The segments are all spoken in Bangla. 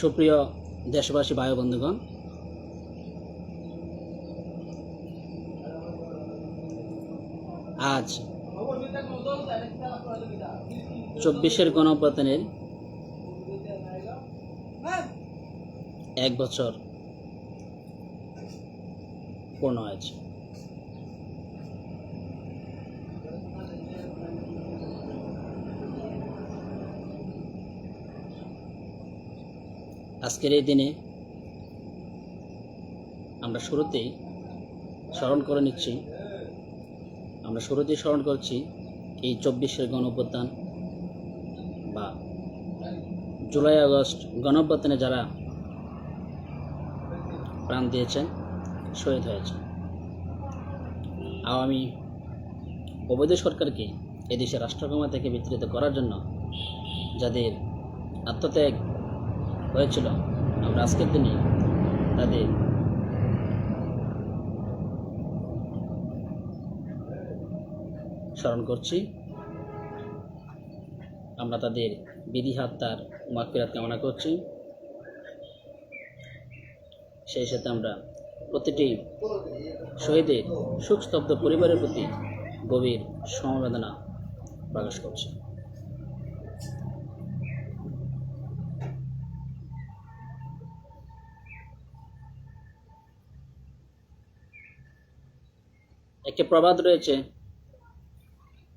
সুপ্রিয় দেশবাসী ভাই বন্ধুগণ, আজ ২৪-এর গণঅভ্যুত্থানের ১ বছর পূর্ণ হয়েছে। আজকের এই দিনে আমরা শুরুতেই স্মরণ করছি এই ২৪-এর গণঅভ্যুত্থান বা জুলাই আগস্ট গণঅভ্যুত্থানে যারা প্রাণ দিয়েছেন, শহীদ হয়েছেন। আওয়ামী অবৈধ সরকারকে এদেশের রাষ্ট্রক্ষমতা থেকে বিতাড়িত করার জন্য যাদের আত্মত্যাগ হয়েছিল, আমরা আজকের দিনে তাদের স্মরণ করছি। আমরা তাদের বিধি আত্মার মাগফিরাত কামনা করছি। সেই সাথে আমরা প্রতিটি শহীদের শোকস্তব্ধ পরিবারের প্রতি গভীর সমবেদনা প্রকাশ করছি। একটি প্রবাদ রয়েছে,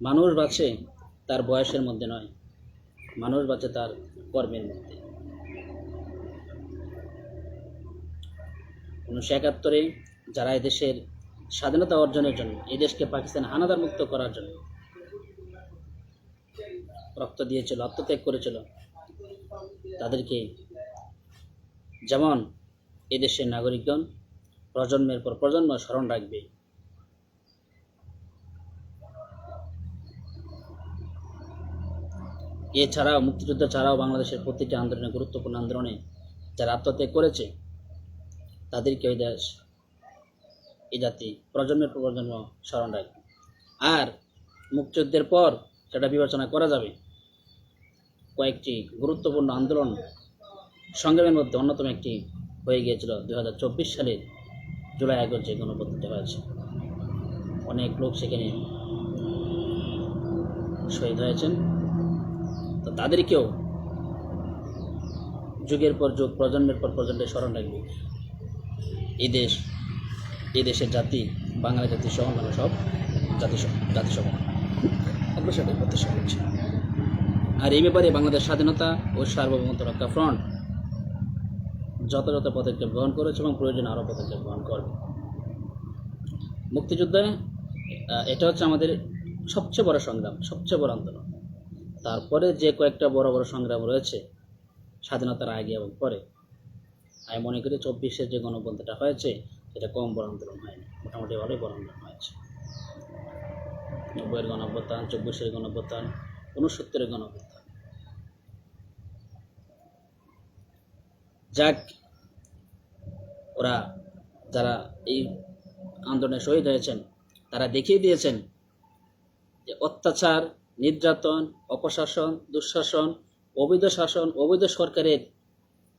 মানুষ বাঁচে তার বয়সের মধ্যে নয়, মানুষ বাঁচে তার কর্মের মধ্যে। ১৯৭১-এ যারা এদেশের স্বাধীনতা অর্জনের জন্য, এই দেশকে পাকিস্তান হানাদার মুক্ত করার জন্য রক্ত দিয়েছিল, আত্মত্যাগ করেছিল, তাদেরকে যেমন এদেশের নাগরিকগণ প্রজন্মের পর প্রজন্ম স্মরণ রাখবে, এছাড়াও মুক্তিযুদ্ধ ছাড়াও বাংলাদেশের প্রতিটি আন্দোলনে, গুরুত্বপূর্ণ আন্দোলনে যারা আত্মত্যাগ করেছে, তাদেরকে এই দেশ, এই জাতি প্রজন্মের পর প্রজন্ম স্মরণ রাখবে। আর মুক্তিযুদ্ধের পর সেটা বিবেচনা করা যাবে। কয়েকটি গুরুত্বপূর্ণ আন্দোলন সংগ্রামের মধ্যে অন্যতম একটি হয়ে গিয়েছিল ২০২৪ সালের জুলাই আগস্ট যে গণঅভ্যুত্থানটা হয়েছে। অনেক লোক সেখানে শহীদ হয়েছেন। তো তাদেরকেও যুগের পর যুগ, প্রজন্মের পর প্রজন্মের স্মরণ রাখবে এই দেশ, এই দেশের জাতি, বাঙালি জাতি সহ অন্যান্য সব জাতিসহ আমরা সেটাই প্রত্যাশা করছি। আর এই ব্যাপারে বাংলাদেশ স্বাধীনতা ও সার্বভৌমত্ব রক্ষা ফ্রন্ট যথাযথ পদক্ষেপ গ্রহণ করেছে এবং প্রয়োজনে আরও পদক্ষেপ গ্রহণ করবে। মুক্তিযুদ্ধে এটা হচ্ছে আমাদের সবচেয়ে বড় সংগ্রাম, সবচেয়ে বড় আন্দোলন। তারপরে যে কয়েকটা বড় বড় সংগ্রাম রয়েছে স্বাধীনতার আগে এবং পরে, আমি মনে করি ২৪-এর যে গণঅভ্যুত্থানটা হয়েছে সেটা কম বড় আন্দোলন হয়নি, মোটামুটি ভালোই বড় আন্দোলন হয়েছে। ৯০-এর গণঅভ্যুত্থান, ২৪-এর গণঅভ্যুত্থান, ৬৯-এর গণঅভ্যুত্থান, যাক, ওরা যারা এই আন্দোলনে শহীদ হয়েছেন তারা দেখিয়ে দিয়েছেন যে অত্যাচার, নির্যাতন, অপশাসন, দুঃশাসন, অবৈধ শাসন, অবৈধ সরকারের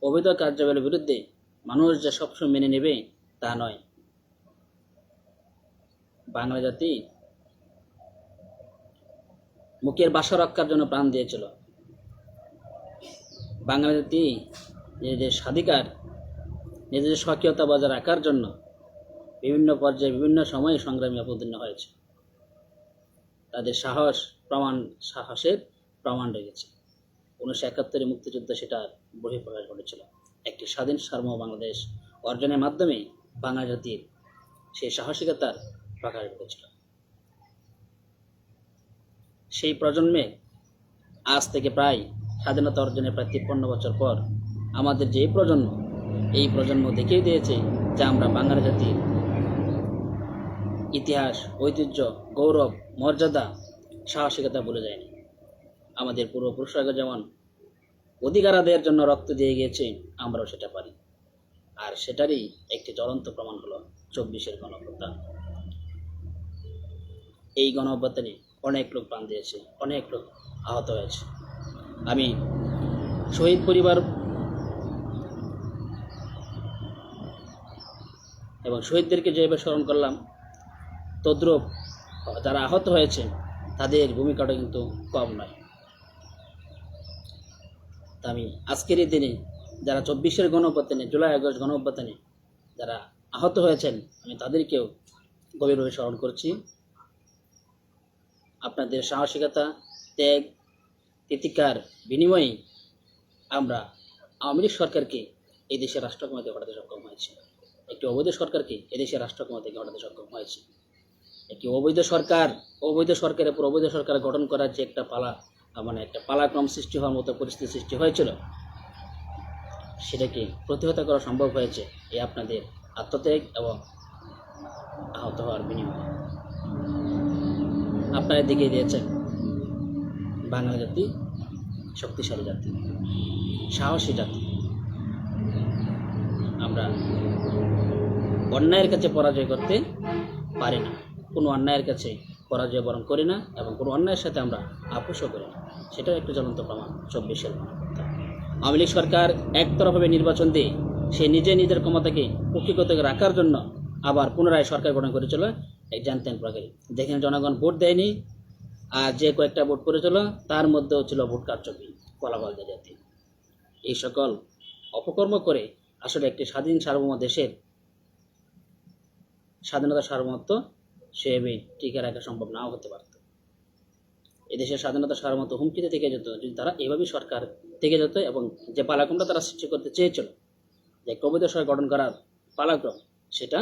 অবৈধ কার্যাবলীর বিরুদ্ধে মানুষ যে সবসময় মেনে নেবে তা নয়। বাংলা জাতি মুখের ভাষা রক্ষার জন্য প্রাণ দিয়েছিল। বাংলা জাতি নিজেদের স্বাধিকার, নিজেদের স্বকীয়তা বজায় রাখার জন্য বিভিন্ন পর্যায়ে, বিভিন্ন সময়ে সংগ্রামী অবতীর্ণ হয়েছে। তাদের সাহসের প্রমাণ রেখেছে। ১৯৭১-এর মুক্তিযুদ্ধ সেটার বহিঃপ্রকাশ ঘটেছিল। একটি স্বাধীন সার্বভৌম বাংলাদেশ অর্জনের মাধ্যমে বাংলা জাতির সেই সাহসিকতার প্রকাশ ঘটেছিল। সেই প্রজন্মে আজ থেকে প্রায় স্বাধীনতা অর্জনের প্রায় ৫৩ বছর পর আমাদের যে প্রজন্ম, এই প্রজন্ম দেখিয়ে দিয়েছে যে আমরা বাঙালি জাতির ইতিহাস, ঐতিহ্য, গৌরব, মর্যাদা, সাহসিকতা ভুলে যায়নি। আমাদের পূর্বপুরুষরা যেমন অধিকার আদায়ের জন্য রক্ত দিয়ে গিয়েছে, আমরাও সেটা পারি। আর সেটারই একটি জ্বলন্ত প্রমাণ হলো ২৪-এর গণঅভ্যুত্থান। এই গণঅভ্যুত্থানে অনেক লোক প্রাণ দিয়েছে, অনেক লোক আহত হয়েছে। আমি শহীদ পরিবার এবং শহীদদেরকে যেভাবে স্মরণ করলাম, তদ্রূপ যারা আহত হয়েছে তাদের ভূমিকাটা কিন্তু কম নয়। তা আমি আজকের এই দিনে যারা 24-এর গণঅভ্যুত্থানে, জুলাই আগস্ট গণঅভ্যুত্থানে যারা আহত হয়েছেন, আমি তাদেরকেও গভীরভাবে স্মরণ করছি। আপনাদের সাহসিকতা, ত্যাগ, তিতিকার বিনিময়ে আমরা আওয়ামী লীগ সরকারকে এই দেশের রাষ্ট্র ক্ষমতায় ঘটাতে সক্ষম হয়েছি। একটি অবৈধ সরকারকে এদেশের রাষ্ট্র ক্ষমতায় ঘটাতে সক্ষম হয়েছে। একটি অবৈধ সরকারের উপর অবৈধ সরকার গঠন করার যে একটা একটা পালাক্রম সৃষ্টি হওয়ার মতো পরিস্থিতি সৃষ্টি হয়েছিল, সেটাকে প্রতিহত করা সম্ভব হয়েছে এই আপনাদের আত্মত্যাগ এবং আহত হওয়ার বিনিময়ে। আপনারা দেখিয়ে দিয়েছেন বাঙালি জাতি শক্তিশালী জাতি, সাহসী জাতি। আমরা অন্যায়ের কাছে পরাজয় করতে পারি না, কোনো অন্যায়ের কাছে পরাজয় বরণ করি না, এবং কোনো অন্যায়ের সাথে আমরা আপোষও করি না। সেটাও একটু জ্বলন্ত প্রমাণ 24-এর গণঅভ্যুত্থান। আওয়ামী লীগ সরকার একতরফাভাবে নির্বাচন দিয়ে সে নিজের ক্ষমতাকে কক্ষিগত রাখার জন্য আবার পুনরায় সরকার গঠন করেছিল এক জানতেন প্রকারে, যেখানে জনগণ ভোট দেয়নি, আর যে কয়েকটা ভোট করেছিল তার মধ্যেও ছিল ভোট কারচুপি, ফলাফল জালিয়াতি। এই সকল অপকর্ম করে আসলে একটি স্বাধীন সার্বভৌম দেশের স্বাধীনতা সার্বভৌমত্ব সেভাবে টিকে রাখা সম্ভব নাও হতে পারত। এদেশের স্বাধীনতা সার্বভৌমত্ব হুমকিতে থেকে যেত যদি তারা এভাবেই সরকার থেকে যেত, এবং যে পালাক্রমটা তারা সৃষ্টি করতে চেয়েছিল, যে অবৈধ সরকার গঠন করার পালাক্রম, সেটা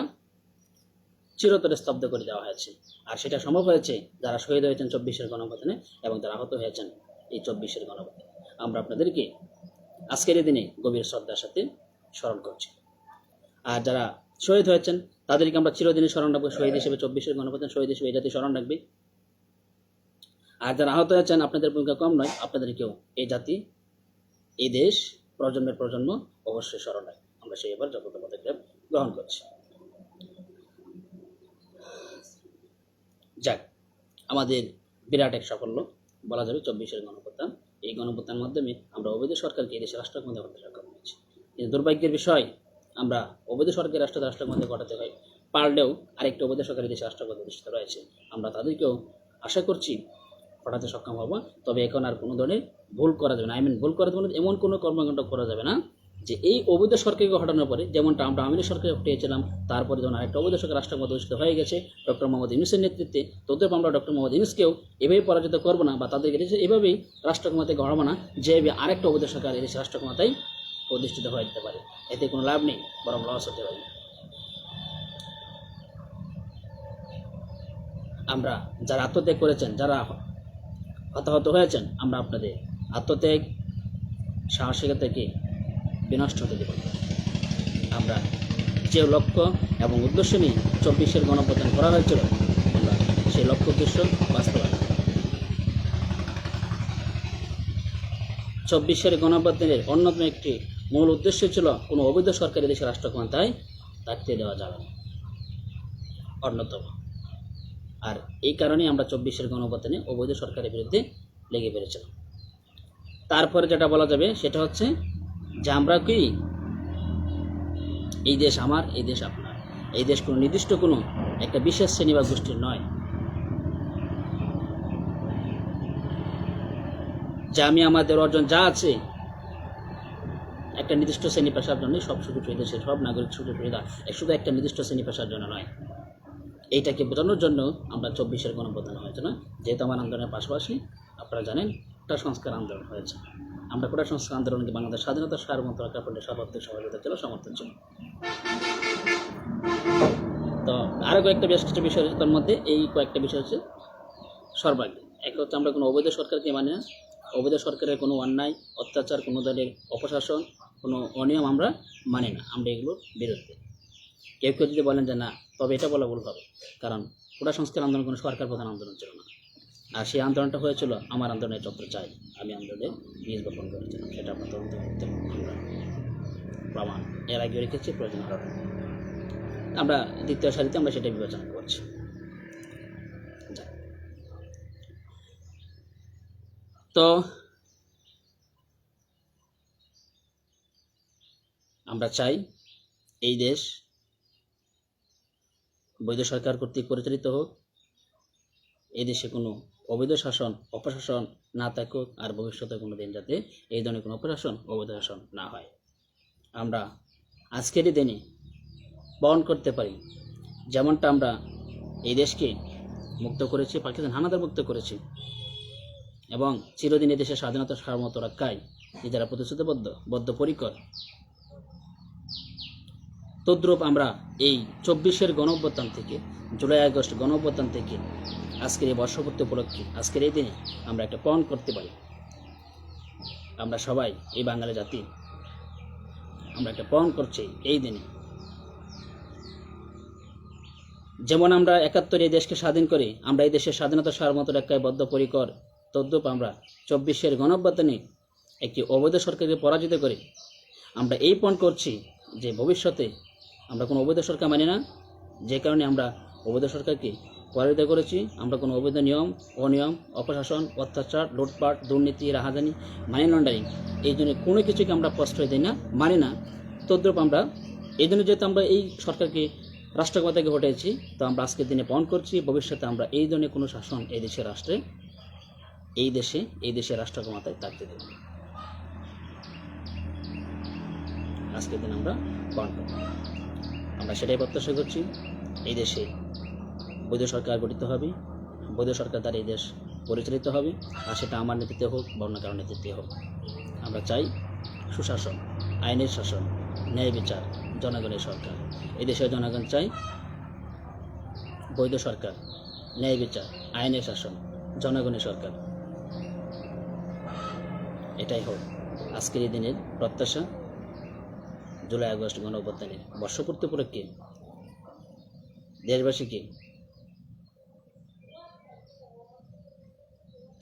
চিরতরে স্তব্ধ করে দেওয়া হয়েছে। আর সেটা সম্ভব হয়েছে যারা শহীদ হয়েছেন 24-এর গণঅভ্যুত্থানে এবং যারা আহত হয়েছেন এই 24-এর গণঅভ্যুত্থানে। আমরা আপনাদেরকে আজকের এই দিনে গভীর শ্রদ্ধার সাথে স্মরণ করছি। আর যারা শহীদ হয়েছেন তাদেরকে আমরা চিরদিনই স্মরণ রাখবো শহীদ হিসেবে, 24-এর গণঅভ্যুত্থান শহীদ হিসেবে এই জাতি স্মরণ রাখবে। আর যারা আহত হয়েছেন আপনাদের ভূমিকা কম নয়, আপনাদেরকেও এই জাতি, এই দেশ, প্রজন্মের প্রজন্ম অবশ্যই স্মরণ রাখবে। আমরা সেই এবার যথাযথ পদক্ষেপ গ্রহণ করছি। যাক, আমাদের বিরাট এক সাফল্য বলা যাবে 24-এর গণঅভ্যুত্থান। এই গণঅভ্যুত্থানের মাধ্যমে আমরা অবৈধ সরকারকে এই দেশের রাষ্ট্র ক্ষমতায় ঘটাতে সক্ষম হয়েছি। কিন্তু দুর্ভাগ্যের বিষয়, আমরা অবৈধ সরকারের রাষ্ট্র ক্ষমতায় ঘটাতে হয় পারলেও আরেকটি অবৈধ সরকারের দেশের রাষ্ট্র ক্ষমতায় প্রতিষ্ঠিত রয়েছে। আমরা তাদেরকেও আশা করছি ঘটাতে সক্ষম হব। তবে এখন আর কোনো ধরনের ভুল করা যাবে না। ভুল করা যাবে না, এমন কোনো কর্মকাণ্ড করা যাবে না যে এই অবৈধ সরকারকে হটানোর পরে, যেমনটা আমরা আওয়ামী লীগ সরকার হটিয়েছিলাম, তারপরে যখন আরেকটা অবৈধ সরকার রাষ্ট্র ক্ষমতা প্রতিষ্ঠিত হয়ে গেছে ডক্টর মোহাম্মদ ইউনূসের নেতৃত্বে, তদ্রূপ আমরা ডক্টর মোহাম্মদ ইউনূসকেও এভাবেই পরাজিত করবো না, বা তাদেরকে এভাবেই রাষ্ট্র ক্ষমতায় গড়াবো না যে আরেকটা অবৈধ সরকার এদেশে রাষ্ট্র ক্ষমতায় প্রতিষ্ঠিত হয়ে যেতে পারে। এতে কোনো লাভ নেই, বরং লস হতে পারে। আমরা যারা আত্মত্যাগ করেছেন, যারা হতাহত হয়েছেন, আমরা আপনাদের আত্মত্যাগ, সাহসিকতাকে বিনষ্ট হতে দেব। আমরা যে লক্ষ্য এবং উদ্দেশ্য নিয়ে 24-এর গণঅভ্যুত্থান করা হয়েছিল, আমরা সেই লক্ষ্য উদ্দেশ্য বাস্তবায়ন। 24-এর গণঅভ্যুত্থানের অন্যতম একটি মূল উদ্দেশ্য ছিল কোনো অবৈধ সরকারি দেশের রাষ্ট্র ক্ষমতায় থাকতে দেওয়া যাবে না, অন্যতম। আর এই কারণেই আমরা 24-এর গণঅভ্যুত্থানে অবৈধ সরকারের বিরুদ্ধে লেগে পেরেছিলাম। তারপরে যেটা বলা যাবে সেটা হচ্ছে যে আমরা কি, এই দেশ আমার, এই দেশ আপনার, এই দেশ কোনো নির্দিষ্ট কোনো একটা বিশেষ শ্রেণী বা গোষ্ঠীর নয়। যে আমি আমাদের অর্জন যা আছে একটা নির্দিষ্ট শ্রেণী পেশার জন্য, সব সুযোগ এই দেশের সব নাগরিক সুযোগ সুবিধা শুধু একটা নির্দিষ্ট শ্রেণী পেশার জন্য নয়। এইটাকে বোঝানোর জন্য আমরা 24-এর গণঅভ্যুত্থান হয়েছে না। যেহেতু আমার আন্দোলনের পাশাপাশি আপনারা জানেন কোটা সংস্কার আন্দোলন হয়েছে। আমরা কোটা সংস্কার আন্দোলনকে বাংলাদেশ স্বাধীনতা সার্বভৌমত্ব রক্ষা করলে সর্বাত্মক সহযোগিতা ছিল, সমর্থন ছিল। তো আরও কয়েকটা বেশ কিছু বিষয় হচ্ছে, তার মধ্যে এই কয়েকটা বিষয় হচ্ছে সর্বাগ্রে। এক হচ্ছে আমরা কোনো অবৈধ সরকারকে মানে না, অবৈধ সরকারের কোনো অন্যায়, অত্যাচার, কোনো দলের অপশাসন, কোনো অনিয়ম আমরা মানি না, আমরা এগুলোর বিরুদ্ধে। কেউ কেউ যদি বলেন যে না, তবে এটা বলা ভুল হবে, কারণ কোটা সংস্কার আন্দোলন কোনো সরকার প্রধান আন্দোলন ছিল না। আর সেই আন্দোলনটা হয়েছিল আমার আন্দোলনের চক্র চাই, আমি আন্দোলনে বীজ বপন করেছিলাম। সেটা আমরা তদন্ত করতে আমরা প্রমাণ এর আগে রেখেছি, প্রয়োজন হওয়ার আমরা দ্বিতীয় সারিতে আমরা সেটা বিবেচনা করছি। তো আমরা চাই এই দেশ বৈধ সরকার কর্তৃক পরিচালিত হোক, এদেশে কোনো অবৈধ শাসন অপশাসন না থাকুক, আর ভবিষ্যতে কোনো দিন যাতে এই ধরনের কোনো অপশাসন অবৈধ শাসন না হয়। আমরা আজকেরই দিনে বহন করতে পারি, যেমনটা আমরা এই দেশকে মুক্ত করেছি, পাকিস্তান হানাদার মুক্ত করেছি, এবং চিরদিন এই দেশের স্বাধীনতা সার্বভৌমত্ব রক্ষায় নিজেরা প্রতিশ্রুতিবদ্ধ বদ্ধপরিকর, তদ্রূপ আমরা এই 24-এর গণঅভ্যুত্থান থেকে, জুলাই আগস্ট গণঅভ্যুত্থান থেকে আজকের এই বর্ষপূর্তি উপলক্ষে আজকের এই দিনে আমরা একটা পণ করতে পারি। আমরা সবাই এই বাঙালি জাতি আমরা একটা পণ করছি এই দিনে। যেমন আমরা 71 এই দেশকে স্বাধীন করে আমরা এই দেশের স্বাধীনতা সার্বভৌমত্ব রক্ষায় বদ্ধপরিকর, তদ্রূপ আমরা 24-এর গণঅভ্যুত্থানে একটি অবৈধ সরকারকে পরাজিত করে আমরা এই পণ করছি যে ভবিষ্যতে আমরা কোনো অবৈধ সরকার মানি না, যে কারণে আমরা অবৈধ সরকারকে পরাজিত করেছি। আমরা কোনো অবৈধ নিয়ম অনিয়ম অপশাসন অত্যাচার লুটপাট দুর্নীতি রাহাজানি মানি লন্ডারিং এই জন্য কোনো কিছুকে আমরা প্রশ্রয় দিই না, মানি না। তদ্রূপ আমরা এই জন্য যেহেতু আমরা এই সরকারকে রাষ্ট্রক্ষমতাকে হটেছি, তো আমরা আজকের দিনে পণ করছি ভবিষ্যতে আমরা এই ধরনের কোনো শাসন এই দেশের রাষ্ট্রে এই দেশের রাষ্ট্রক্ষমতায় থাকতে দেব না। আজকের দিন আমরা পণ করব। আমরা সেটাই প্রত্যাশা করছি, এই দেশে বৈধ সরকার গঠিত হবে, বৈধ সরকার দ্বারা এই দেশ পরিচালিত হবে, আর সেটা আমার নেতৃত্বে হোক বা অন্য কারো নেতৃত্বে হোক। আমরা চাই সুশাসন, আইনের শাসন, ন্যায় বিচার, জনগণের সরকার। এই দেশের জনগণ চাই বৈধ সরকার, ন্যায় বিচার, আইনের শাসন, জনগণের সরকার। এটাই হোক আজকের এই দিনের প্রত্যাশা। জুলাই আগস্ট গণঅভ্যুত্থানের বর্ষপূর্তি উপলক্ষে দেশবাসীকে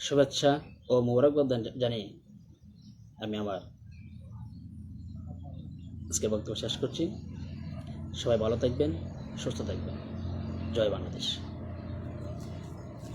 শুভেচ্ছা ও মোবারকবাদ জানিয়ে আমি আমার আজকের বক্তব্য শেষ করছি। সবাই ভালো থাকবেন, সুস্থ থাকবেন। জয় বাংলাদেশ।